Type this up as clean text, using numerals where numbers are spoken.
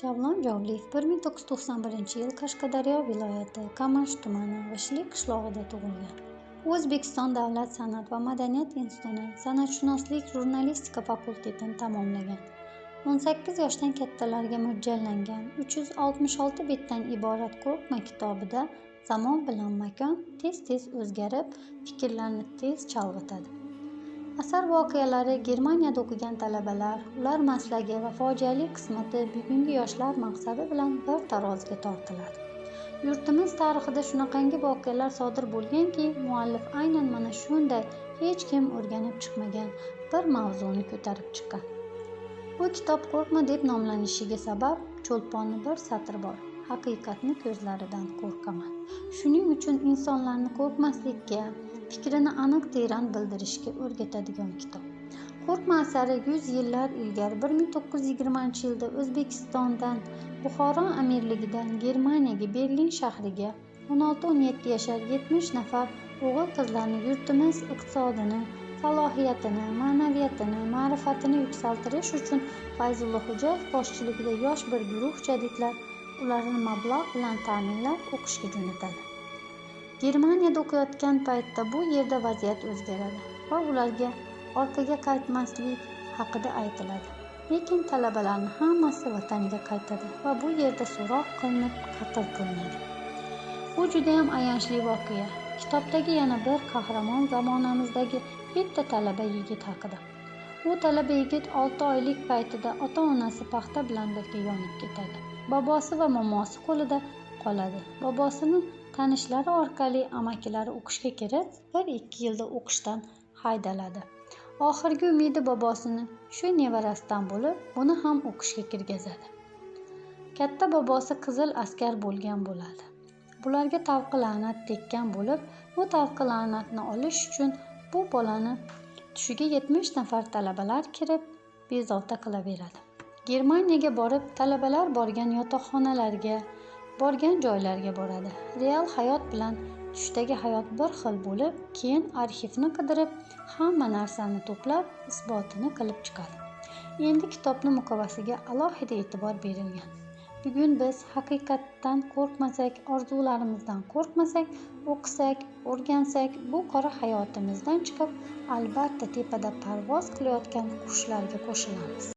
Javlon Javliyev 1991-yil Qashqadaryo viloyati Qamash tumani G'ishli qishlog'ida tug'ilgan. U O'zbekiston davlat san'at va madaniyat institutini san'atshunoslik jurnalistika fakultetini tamomlagan. 18 yoshdan kattalarga mo'ljallangan 366 betdan iborat qo'rqma kitobida zamon bilan makon tez-tez o'zgarib, fikrlarni tez chalg'itadi. Asar voqealari Germaniyada o'qigan talabalar, ular maslagi va fojiali qismati bugungi yoshlar maqsadi bilan bir taroziga tortiladi. Yurtimiz tarixida shunaqangi voqealar sodir bo'lganki, muallif aynan mana shunday hech kim o'rganib chiqmagan bir mavzuni ko'tarib chiqqan. Bu kitob qo'rqma deb nomlanishiga sabab Cho'lponni bir satri bor: haqiqatni ko'zlaridan qo'rqaman. Shuning uchun insonlarni qo'rqmaslikka, fikrini aniq teran bildirishga o'rgatadigan kitob. Qo'rqma asari 100 yillar ilgari 1920-yilda O'zbekistondan Buxoro amirligidan Germaniyaga Berlin shahriga 16-17 yashar 70 nafar o'g'il-qizlarni yurtimiz iqtisodini, salohiyatini, ma'naviyatini, ma'rifatini yuksaltirish uchun Fayzullo Xo'jayev boshchiligida yosh bir guruh jadidlar ularni mablag' bilan ta'minlab o'qishga jo'natadi. Germaniyada o'qiyotgan paytda bu yerda vaziyat o'zgaradi va ularga orqaga qaytmaslik haqida aytiladi. Lekin talabalarning hammasi vataniga qaytadi va bu yerda so'roq qilinib, qatl qilinadi. Bu juda ham ayanchli voqea. Kitobdagi yana bir qahramon zamonamizdagi bitta talaba yigit haqida. U talaba yigit 6 oylik paytida ota-onasi paxta bilan birga yonib ketadi. Bobosi va momosi qo'lida qoladi. Bobosini tanishlari orqali amakilari o'qishga kirib, 1-2 yilda o'qishdan haydaladi. Oxirgi umidi bobosini shu nevarasidan bo'lib, buni ham o'qishga kirgizadi. Katta bobosi qizil askar bo'lgan bo'ladi. Bularga tavqi la'nat tekkan bo'lib, bu tavqi la'natni olish uchun bu bolani tushiga 70 nafar talabalar kirib, bezovta qilaveradi. Germaniyaga borib, talabalar borgan yotoqxonalarga, borgan joylarga boradi. Real hayot bilan tushdagi hayot bir xil bo'lib, keyin arxivni qidirib, hamma narsani to'plab, isbotini qilib chiqadi. Endi kitobning muqovasiga alohida e'tibor berilgan. Bugun biz haqiqatdan qo'rqmasak, orzularimizdan qo'rqmasak, o'qisak, o'rgansak, bu qora hayotimizdan chiqib, albatta tepada parvoz qilayotgan qushlarga qo'shilamiz.